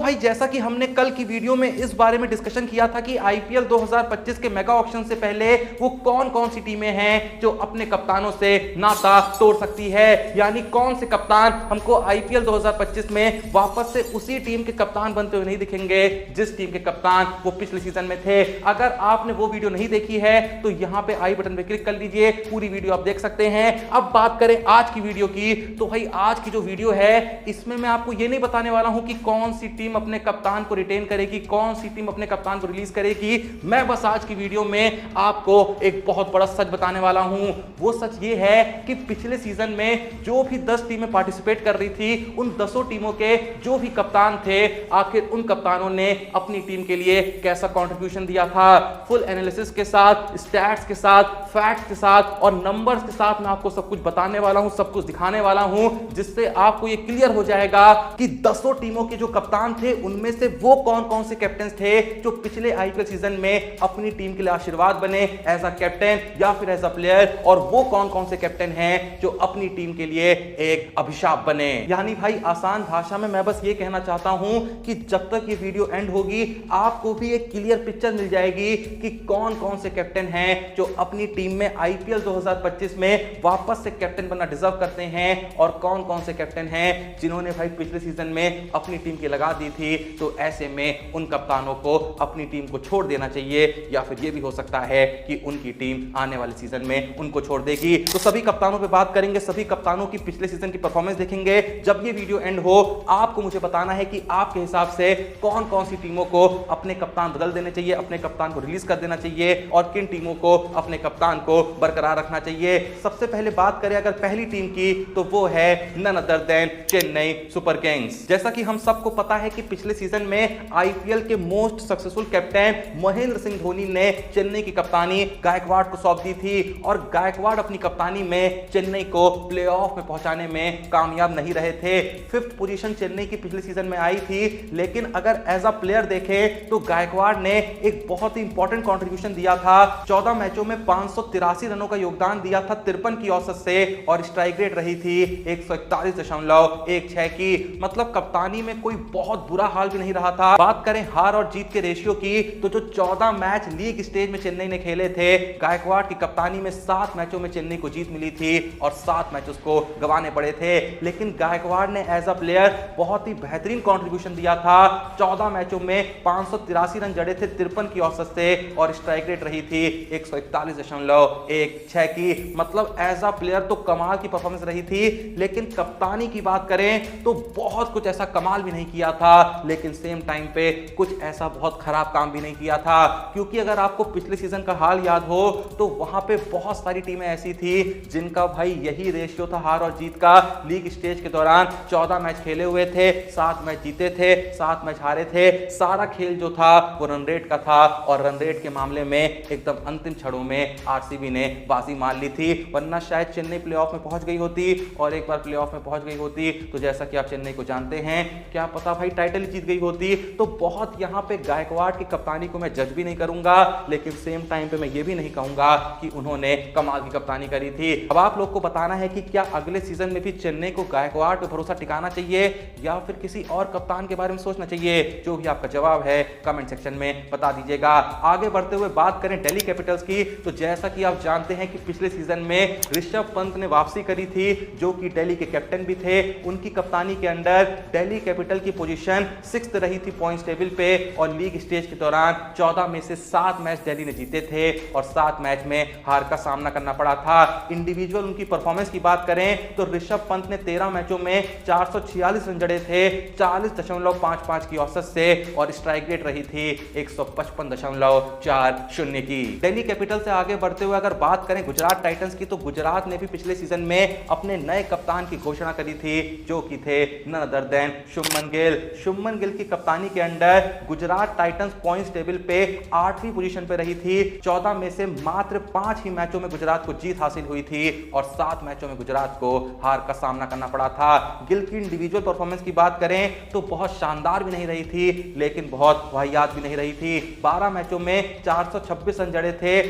दोस्तों भाई जैसा कि हमने कल की वीडियो में इस बारे में डिस्कशन किया था कि आईपीएल 2025 के मेगा ऑक्शन से पहले वो कौन कौन सी टीमें हैं जो अपने कप्तानों से नाता तोड़ सकती है, यानी कौन से कप्तान हमको आईपीएल 2025 में वापस से उसी टीम के कप्तान बनते हुए नहीं दिखेंगे जिस टीम के कप्तान वो पिछले सीजन में थे। अगर आपने वो वीडियो नहीं देखी है तो यहां पे आई बटन पे क्लिक कर लीजिए, पूरी वीडियो आप देख सकते हैं। अब बात करें आज की वीडियो की, तो भाई आज की जो वीडियो है इसमें मैं आपको ये नहीं बताने वाला हूं कि कौन सी टीम अपने कप्तान को रिटेन करेगी, कौन सी टीम अपने कप्तान को रिलीज करेगी। मैं बस आज की वीडियो में आपको एक बहुत बड़ा सच बताने वाला हूं। वो सच ये है कि पिछले सीजन में जो भी 10 टीमें पार्टिसिपेट कर रही थी, उन 10 टीमों के जो भी कप्तान थे, आखिर उन कप्तानों ने अपनी टीम के लिए कैसा कंट्रीब्यूशन दिया था। फुल एनालिसिस के साथ, स्टैट्स के साथ, फैक्ट्स के साथ और नंबर्स के साथ मैं आपको सब कुछ बताने वाला हूं, सब कुछ दिखाने वाला हूं, जिससे आपको ये क्लियर हो जाएगा कि 10 टीमों के जो कप्तान थे उनमें से वो कौन कौन से कैप्टन थे जो पिछले आईपीएल सीजन में अपनी टीम के लिए आशीर्वाद बने एज अ कैप्टन या फिर एज अ प्लेयर, और वो कौन कौन से कैप्टन हैं जो अपनी टीम के लिए एक अभिशाप बने। यानी भाई आसान भाषा में मैं बस ये कहना चाहता हूं कि जब तक ये वीडियो एंड होगी आपको भी एक क्लियर पिक्चर मिल जाएगी कि कौन कौन से कैप्टन हैं जो अपनी टीम में आईपीएल 2025 में वापस से कैप्टन बनना डिजर्व करते हैं और कौन कौन से कैप्टन हैं जिन्होंने भाई पिछले सीजन में अपनी टीम की लगा दी थी। तो ऐसे में उन कप्तानों को अपनी टीम को छोड़ देना चाहिए, या फिर यह भी हो सकता है कि उनकी टीम आने वाले सीजन में उनको छोड़ देगी। तो सभी कप्तानों पे बात करेंगे, सभी कप्तानों की पिछले सीजन की परफॉर्मेंस देखेंगे। जब ये वीडियो एंड हो आपको मुझे बताना है कि आपके हिसाब से कौन कौन सी टीमों को अपने कप्तान बदल देने चाहिए, अपने कप्तान को रिलीज कर देना चाहिए और किन टीमों को अपने कप्तान को बरकरार रखना चाहिए। सबसे पहले बात करें अगर पहली टीम की, तो वो है none other than Chennai Super Kings. जैसा कि हम सबको पता है कि पिछले सीजन में आईपीएल के most successful captain Mahendra Singh Dhoni ने चेन्नई की कप्तानी गायकवाड़ को सौंप दी थी और गायकवाड़ अपनी कप्तानी में चेन्नई को प्लेऑफ में पहुंचाने में कामयाब नहीं रहे थे। 5th पोजीशन चेन्नई की पिछले सीजन में आई थी, लेकिन अगर एज अ प्लेयर देखें तो गायकवाड़ ने एक बहुत ही इंपॉर्टेंट कंट्रीब्यूशन दिया था। 14 मैचों में 583 रनों का योगदान दिया था 53 की औसत से, और स्ट्राइक रेट रही थी 141.16 की। मतलब कप्तानी में कोई बहुत बुरा हाल भी नहीं रहा था। बात करें हार और जीत के रेशियो की, तो जो 14 मैच लीग स्टेज में चेन्नई ने खेले थे, गायकवाड़ की कप्तानी में 7 मैचों में चेन्नई को जीत मिली थी और 7 मैच उसको गंवाने पड़े थे। लेकिन गायकवाड़ ने एज अ प्लेयर बहुत ही बेहतरीन कंट्रीब्यूशन दिया था। 14 मैचों में 583 रन जड़े थे 53 की औसत से, और स्ट्राइक रेट रही थी 141.16 की। मतलब एज अ प्लेयर तो कमाल की परफॉर्मेंस रही थी, लेकिन कप्तानी की बात करें तो बहुत कुछ ऐसा कमाल भी नहीं किया था, लेकिन सेम टाइम पे कुछ ऐसा बहुत खराब काम भी नहीं किया था। क्योंकि अगर आपको पिछले सीजन का हाल याद हो तो वहां पे बहुत सारी टीमें ऐसी थी जिनका भाई यही रेशियो था हार और जीत का। लीग स्टेज के दौरान 14 मैच खेले हुए थे, 7 मैच जीते थे, 7 मैच हारे थे। सारा खेल जो था वो रन रेट का था, और रन रेट के मामले में एकदम अंतिम क्षणों में आरसीबी ने बाजी मार ली थी, वरना शायद चेन्नई प्लेऑफ में पहुंच गई होती। और एक बार प्लेऑफ में पहुंच गई होती तो जैसा कि आप चेन्नई को जानते हैं, क्या पता भाई टाइटल जीत गई होती। तो बहुत यहां पे गायकवाड़ की कप्तानी को मैं जज भी नहीं करूंगा, लेकिन सेम टाइम पे मैं ये भी नहीं कहूंगा कि उन्होंने कमाल की कप्तानी करी थी। अब आप लोग को बताना है कि क्या अगले सीजन में भी चेन्नई को गायकवाड़ पे भरोसा टिकाना चाहिए या फिर किसी और कप्तान के बारे में सोचना चाहिए। जो भी आपका जवाब है कमेंट सेक्शन में बता दीजिएगा। आगे बढ़ते हुए बात करें दिल्ली कैपिटल्स की, तो जैसा कि आप जानते हैं कि पिछले सीजन में ऋषभ पंत ने वापसी करी थी, जो कि दिल्ली के कैप्टन भी थे। उनकी कप्तानी के अंडर दिल्ली कैपिटल की पोजीशन 6th रही थी पॉइंट्स टेबल पे, और लीग स्टेज के दौरान 14 में से 7 मैच दिल्ली ने जीते थे और 7 मैच में हार का सामना करना पड़ा था। इंडिविजुअल उनकी परफॉर्मेंस की बात करें तो ऋषभ पंत ने 13 मैचों में 446 रन जड़े थे 40.55 की औसत से, और स्ट्राइक रेट रही थी 155.40 की। दिल्ली कैपिटल से आगे बढ़ते हुए अगर बात करें गुजरात टाइटंस की, तो गुजरात ने भी पिछले सीजन में अपने नए कप्तान की घोषणा करी थी, जो कि थे none other than Shubman Gill. Shubman Gill की कप्तानी के under Gujarat Titans points table पे 8वीं पोजीशन पे रही थी। 14 में से मात्र 5 ही मैचों में गुजरात को जीत हासिल हुई थी और 7 मैचों में गुजरात को हार का सामना करना पड़ा था। गिल की इंडिविजुअल परफॉर्मेंस की बात करें तो बहुत शानदार भी नहीं रही थी, लेकिन बहुत वाहियात भी नहीं रही थी। 12 मैचों में 426 रन जड़े थे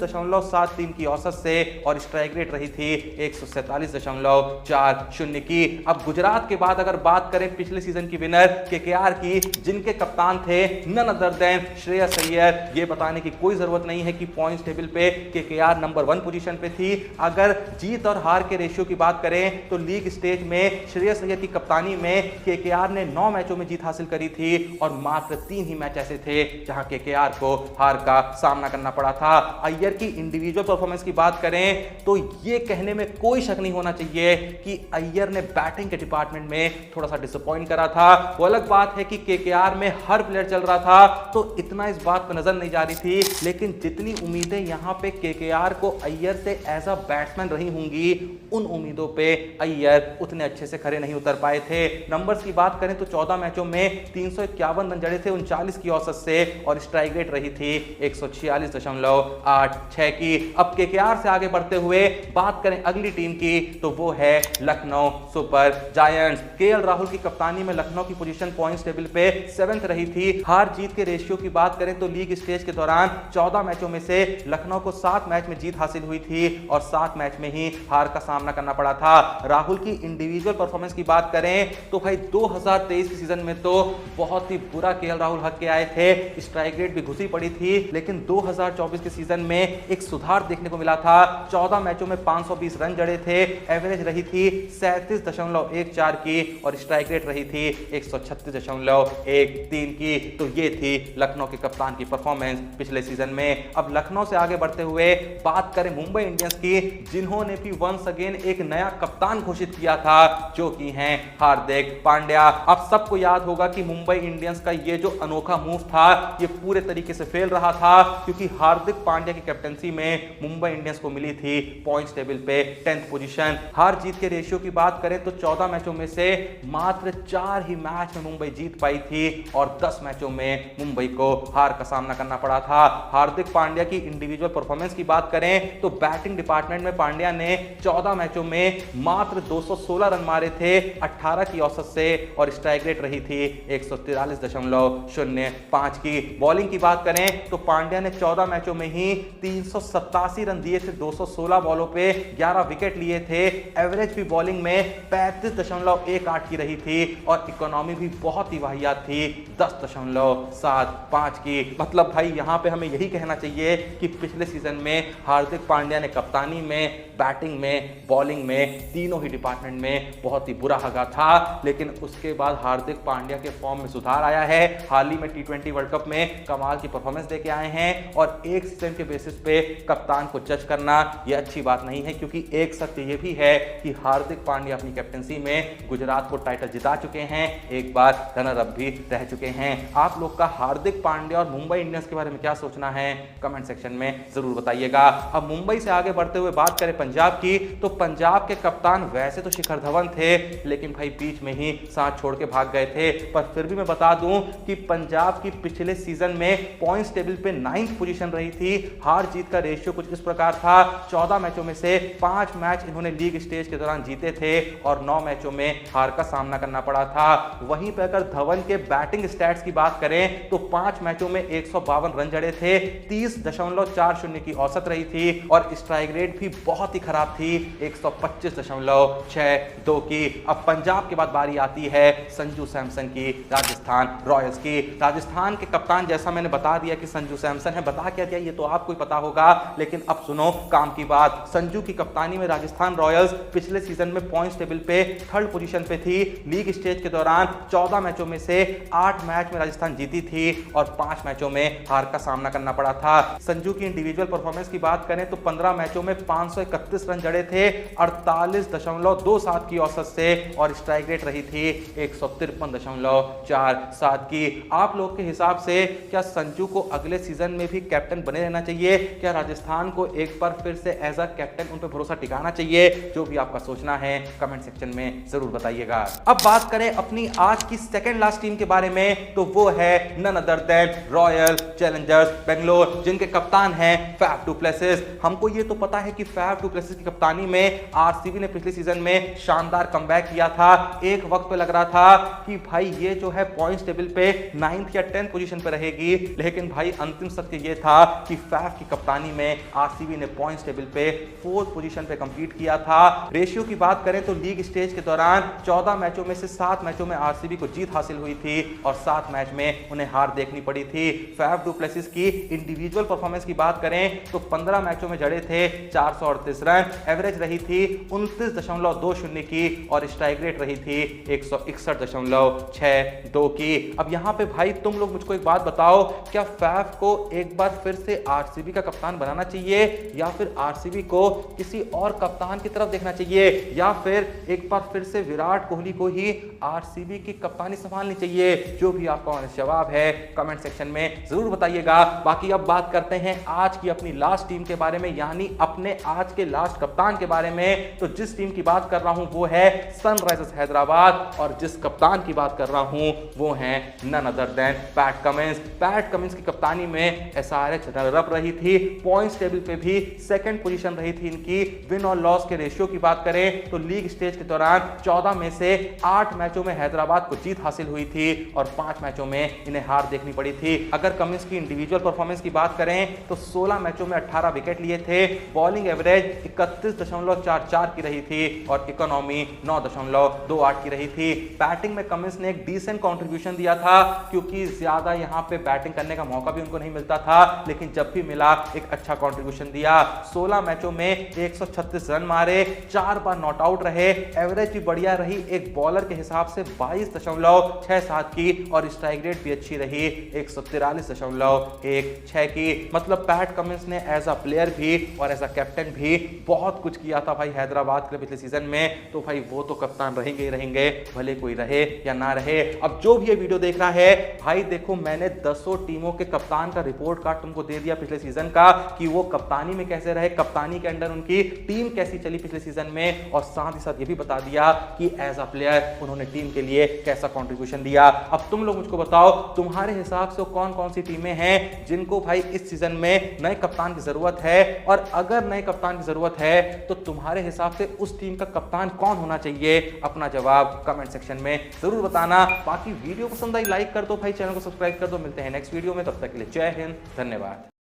30.73 की औसत से और स्ट्राइक रेट रही थी 147.40 की। अब गुजरात के बाद अगर बात करें पिछले सीजन की विनर केकेआर की, जिनके कप्तान थे none other than Shreyas Iyer, ये बताने की कोई जरूरत नहीं है कि पॉइंट्स टेबल पे केकेआर नंबर 1 पोजीशन पे थी। अगर जीत और हार के रेशियो की बात करें तो लीग स्टेज में श्रेयस अय्यर की कप्तानी में केकेआर ने 9 मैचों में जीत हासिल करी थी और मात्र 3 ही मैच ऐसे थे जहां केकेआर को हार का सामना करना पड़ा था। अय्यर की इंडिविजुअल परफॉर्मेंस की बात करें तो ये कहने में कोई शक नहीं होना चाहिए कि अय्यर ने बैटिंग के डिपार्टमेंट में थोड़ा सा डिसअपॉइंट करा था। वो अलग बात है कि केकेआर में हर प्लेयर चल रहा था तो इतना इस बात पर नजर नहीं जा रही थी, लेकिन जितनी उम्मीदें यहां पे केकेआर को अय्यर से एज अ बैट्समैन रही होंगी, उन उम्मीदों पे अय्यर उतने अच्छे से खरे नहीं उतर पाए थे। नंबर्स की बात करें तो 14 मैचों में 351 रन जड़े थे 39 की औसत से और स्ट्राइक रेट रही थी 146.86 की। अब केकेआर से आगे बढ़ते हुए बात करें अगली टीम की तो वो है Lucknow super giants. KL Rahul की कप्तानी में लखनऊ की पोजीशन पॉइंट्स टेबल पे 7th रही थी। हार जीत के रेशियो की बात करें तो लीग स्टेज के दौरान 14 मैचों में से लखनऊ को 7 मैच में जीत हासिल हुई थी और 7 मैच में ही हार का सामना करना पड़ा था। राहुल की इंडिविजुअल परफॉर्मेंस की बात करें तो भाई 2023 के सीजन में तो बहुत ही बुरा केएल राहुल हक के आए थे, स्ट्राइक रेट भी घुसी पड़ी थी, लेकिन 2024 के सीजन में एक सुधार देखने को मिला था। 14 मैचों में 520 रन जड़े थे, एवरेज रही थी 37.14 की और स्ट्राइक रेट रही थी 136.13 की। तो ये थी लखनऊ के कप्तान की परफॉर्मेंस पिछले सीजन में। अब लखनऊ से आगे बढ़ते हुए बात करें मुंबई इंडियंस की, जिन्होंने भी वंस अगेन एक नया कप्तान घोषित किया था जो कि हैं हार्दिक पांड्या। अब सबको याद होगा कि मुंबई इंडियंस का ये जो अनोखा मूव था ये पूरे तरीके से फेल रहा था, क्योंकि हार्दिक पांड्या की कैप्टनसी में मुंबई इंडियंस को मिली थी पॉइंट्स टेबल पे 10th पोजीशन। हार जीत के रेशियो की बात करें तो 14 मैचों में से मात्र 4 ही मैच में मुंबई जीत पाई थी और 10 मैचों में मुंबई को हार का सामना करना पड़ा था। हार्दिक पांड्या की इंडिविजुअल परफॉर्मेंस की बात करें तो बैटिंग डिपार्टमेंट में पांड्या ने 14 मैचों में मात्र 216 रन मारे थे 18 की औसत से और स्ट्राइक रेट रही थी 143.05 की। बॉलिंग की बात करें तो पांड्या ने 14 मैचों में ही 387 रन दिए थे, 216 बॉलों पे 11 विकेट लिए थे, एवरेज भी बॉलिंग में 35.18 की रही थी और इकोनॉमी भी बहुत ही वाहियात थी 10.75 की। मतलब भाई यहां पे हमें यही कहना चाहिए कि पिछले सीजन में हार्दिक पांड्या ने कप्तानी में, बैटिंग में, बॉलिंग में, तीनों ही डिपार्टमेंट में बहुत ही बुरा हगा था, लेकिन उसके बाद हार्दिक पांड्या के फॉर्म में सुधार आया है। हाल ही में T20 वर्ल्ड कप में कमाल की परफॉर्मेंस देके आए हैं और एक सीजन के बेसिस पे कप्तान को जज करना यह अच्छी बात नहीं है, क्योंकि एक सत्य यह भी है कि हार्दिक पांड्या अपनी कैप्टनसी में गुजरात को टाइटल जिता चुके हैं, एक बार रनर अप भी रह चुके हैं। आप लोग का हार्दिक पांड्या और मुंबई इंडियंस के बारे में क्या सोचना है कमेंट सेक्शन में जरूर बताइएगा। अब मुंबई से आगे बढ़ते हुए बात करें पंजाब की, तो पंजाब के कप्तान वैसे तो शिखर धवन थे, लेकिन भाई बीच में ही साथ छोड़ के भाग गए थे। पर फिर भी मैं बता दूं कि पंजाब की पिछले सीजन में पॉइंट्स टेबल पे 9th पोजीशन रही थी। हार जीत का रेशियो कुछ इस प्रकार था, 14 मैचों में से 5 मैच इन्होंने लीग स्टेज के दौरान जीते थे और 9 मैचों में हार का सामना करना पड़ा था। वहीं पर अगर धवन के बैटिंग स्टैट्स की बात करें तो 5 मैचों में 152 रन जड़े थे, 30.40 की औसत रही थी और स्ट्राइक रेट भी बहुत ही खराब थी 125.62 की। अब पंजाब के बाद बारी आती है संजू सैमसन की, राजस्थान रॉयल्स की। राजस्थान के कप्तान जैसा मैंने बता दिया कि संजू सैमसन है, बता क्या दिया ये तो आपको ही पता होगा, लेकिन अब सुनो काम की बात। संजू की कप्तानी में राजस्थान रॉयल्स पिछले सीजन में पॉइंट्स टेबल पे 3rd पोजीशन पे थी। लीग स्टेज के दौरान 14 मैचों में से 8 मैच में राजस्थान जीती थी और 5 मैचों में हार का सामना करना पड़ा था। संजू की इंडिविजुअल परफॉर्मेंस की बात करें तो 15 मैचों में 531 रन जड़े थे 48.27 की औसत से और स्ट्राइक रेट रही थी 153.47 की। आप लोग के हिसाब से क्या संजू को अगले सीजन में भी कैप्टन बने रहना चाहिए? क्या राजस्थान को एक बार फिर से एज अ कैप्टन उन पर भरोसा टिकाना चाहिए? जो भी आपका सोचना है कमेंट सेक्शन में जरूर बताइएगा। अब बात करें अपनी आज की सेकंड लास्ट टीम के बारे में, तो वो है none other than Royal Challengers Bangalore, जिनके कप्तान हैं फैफ डू प्लेसिस। हमको ये तो पता है कि फैफ डू प्लेसिस की कप्तानी में आरसीबी ने पिछले सीजन में शानदार कमबैक किया था। एक वक्त पे लग रहा था कि भाई ये जो है पॉइंट्स टेबल पे 9th या 10th पोजीशन पे रहेगी, लेकिन भाई अंतिम सत्य ये था कि फैफ की कप्तानी में आरसीबी ने पॉइंट्स टेबल पे 4th पोजीशन पे कंप्लीट किया था। रेशियो की बात करें तो लीग स्टेज के दौरान 14 मैचों में से 7 मैचों में आरसीबी को जीत हासिल हुई थी और 7 मैच में उन्हें हार देखनी पड़ी थी। फैफ डु प्लेसिस की इंडिविजुअल परफॉर्मेंस की बात करें तो 15 मैचों में जड़े थे 438 रन, एवरेज रही थी 29.20 की और स्ट्राइक रेट रही थी 161.62 की। अब यहां पे भाई तुम लोग मुझको एक बात बताओ, क्या फैफ को एक बार फिर से आरसीबी का कप्तान बनाना चाहिए या फिर आरसीबी को किसी और कप्तान की तरफ देखना चाहिए या फिर एक बार फिर से विराट कोहली को ही आरसीबी की कप्तानी संभालनी चाहिए? जो भी आपका ऑनेस्ट जवाब है कमेंट सेक्शन में जरूर बताइएगा। बाकी अब बात करते हैं आज की अपनी लास्ट टीम के बारे में, यानी अपने आज के लास्ट कप्तान के बारे में। तो जिस टीम की बात कर रहा हूं वो है सनराइजर्स हैदराबाद और जिस कप्तान की बात कर रहा हूं वो है none other than Pat Cummins. Pat Cummins की कप्तानी में एसआरएच रनर-अप रही थी, पॉइंट्स टेबल पे भी 2nd पोजीशन रही थी इनकी। विन और लॉस के रेशियो की बात करें तो लीग स्टेज के दौरान 14 में से 8 मैचों में हैदराबाद को जीत हासिल हुई थी और 5 मैचों में इन्हें हार देखनी पड़ी थी। अगर कमिंस की इंडिविजुअल परफॉर्मेंस की बात करें तो 16 मैचों में 18 विकेट लिए थे, बॉलिंग एवरेज 31.44 की रही थी और इकोनॉमी 9.28 की रही थी। बैटिंग में कमिंस ने एक डिसेंट कंट्रीब्यूशन दिया था क्योंकि ज्यादा यहां पे बैटिंग करने का मौका भी उनको नहीं मिलता था, लेकिन जब भी मिला एक अच्छा कंट्रीब्यूशन दिया। 16 मैचों में 136 रन मारे, 4 बार नॉट आउट रहे, एवरेज भी बढ़िया रही एक बॉलर के हिसाब से 22.67 की और स्ट्राइक रेट भी अच्छी रही 143.16 की। मतलब पैट कमिंस ने एज अ प्लेयर भी और एज अ कैप्टन भी बहुत कुछ किया था भाई हैदराबाद के पिछले सीजन में। तो भाई वो तो कप्तान रहेंगे ही रहेंगे, भले कोई रहे या ना रहे। अब जो भी ये वीडियो देख रहा है भाई देखो, मैंने 10 टीमों के कप्तान का रिपोर्ट कार्ड तुमको दे दिया पिछले सीजन का कि वो कप्तानी में कैसे रहे, कप्तानी के अंडर उनकी टीम कैसी चली पिछले सीजन में, और साथ ही साथ ये भी बता दिया कि एज अ प्लेयर उन्होंने टीम के लिए कैसा कंट्रीब्यूशन दिया। अब तुम लोग मुझको बताओ तुम्हारे हिसाब से कौन कौन सी टीमें हैं जिनको भाई इस सीजन में नए कप्तान की जरूरत है, और अगर नए कप्तान की जरूरत है तो तुम्हारे हिसाब से उस टीम का कप्तान कौन होना चाहिए? अपना जवाब कमेंट सेक्शन में जरूर बताना। बाकी वीडियो पसंद आई लाइक कर दो भाई, चैनल को सब्सक्राइब कर दो। मिलते हैं नेक्स्ट वीडियो में, तब तक के लिए जय हिंद, धन्यवाद।